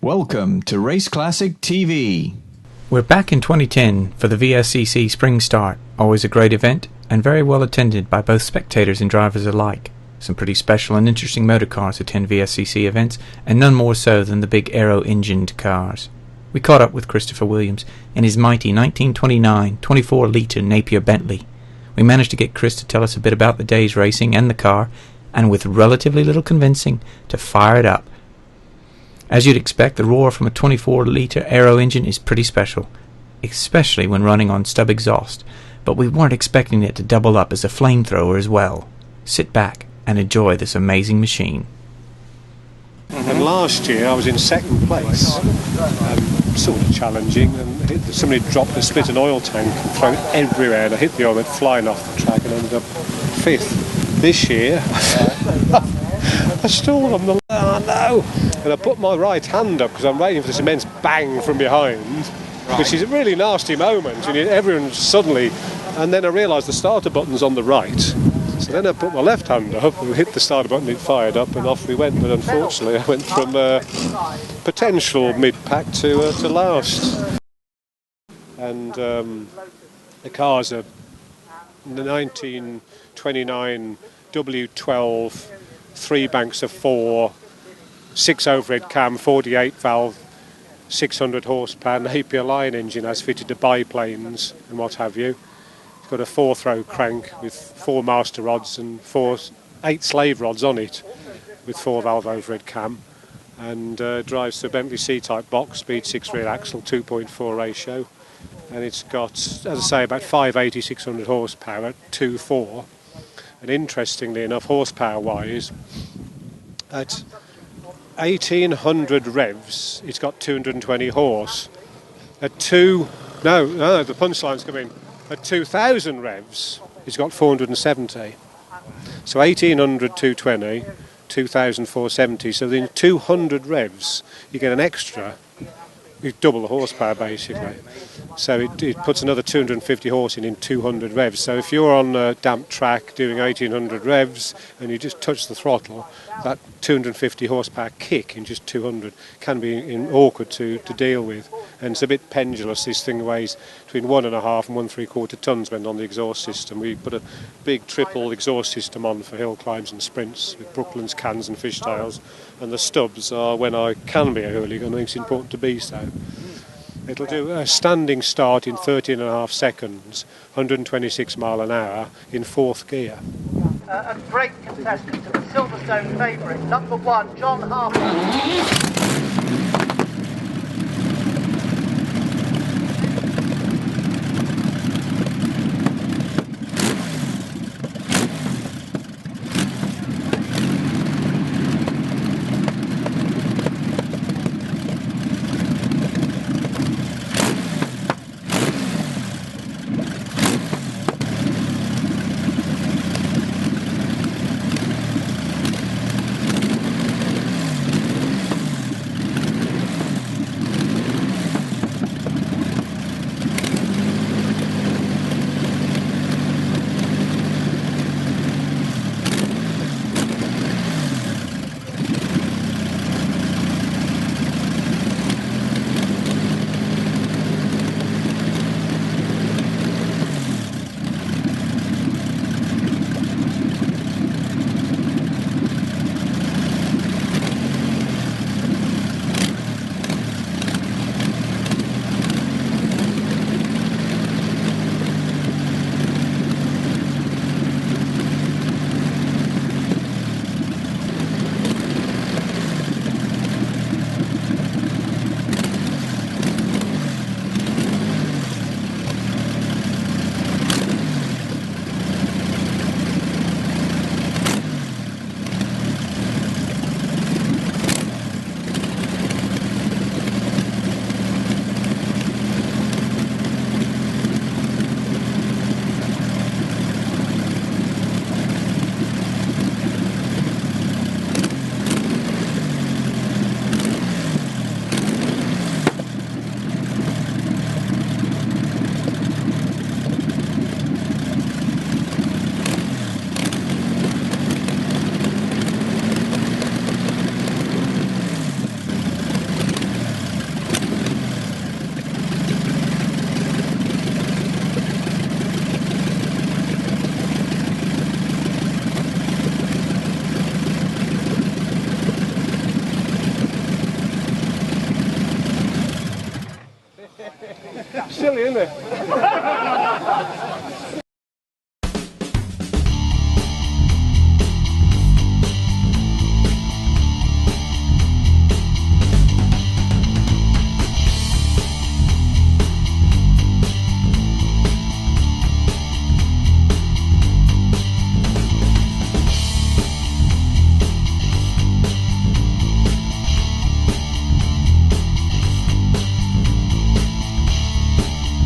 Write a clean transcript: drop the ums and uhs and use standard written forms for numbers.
Welcome to Race Classic TV. We're back in 2010 for the VSCC Spring Start, always a great event and very well attended by both spectators and drivers alike. Some pretty special and interesting motor cars attend VSCC events, and none more so than the big aero-engined cars. We caught up with Christopher Williams in his mighty 1929 24-litre Napier Bentley. We managed to get Chris to tell us a bit about the day's racing and the car, and with relatively little convincing, to fire it up. As you'd expect, the roar from a 24-litre aero engine is pretty special, especially when running on stub exhaust, but we weren't expecting it to double up as a flamethrower as well. Sit back and enjoy this amazing machine. And last year I was in second place, sort of challenging, and somebody dropped a split an oil tank and threw it everywhere, and I hit the oil, went flying off the track and ended up fifth. This year I stalled on the and I put my right hand up because I'm waiting for this immense bang from behind, which is a really nasty moment, and everyone suddenly, and then I realised the starter button's on the right, so then I put my left hand up and hit the starter button, it fired up and off we went, but unfortunately I went from potential mid-pack to last. And the car's a 1929 W12 3 banks of 4, 6 overhead cam, 48 valve, 600 horsepower Napier line engine, has fitted to biplanes and what have you. It's got a 4-throw crank with 4 master rods and 8 slave rods on it with 4 valve overhead cam, and drives to a Bentley C-type box, speed 6 rear axle, 2.4 ratio, and it's got, as I say, about 580, 600 horsepower at 2.4. And interestingly enough, horsepower-wise, at 1800 revs, it's got 220 horse. The punchline's coming. At 2000 revs, it's got 470. So 1800, 220, 2000, 470. So in 200 revs, you get an extra. You double the horsepower basically. So it puts another 250 horse in 200 revs. So if you're on a damp track doing 1800 revs and you just touch the throttle, that 250 horsepower kick in just 200 can be awkward to deal with. And it's a bit pendulous. This thing weighs between 1.5 and 1.75 tons when on the exhaust system. We put a big triple exhaust system on for hill climbs and sprints with Brooklands, cans and fishtails. And the stubs are when I can be a hooligan. I think it's important to be so. It'll do a standing start in 13.5 seconds, 126 mile an hour in 4th gear. A great contestant to the Silverstone favourite, number 1, John Harper. silly, isn't it?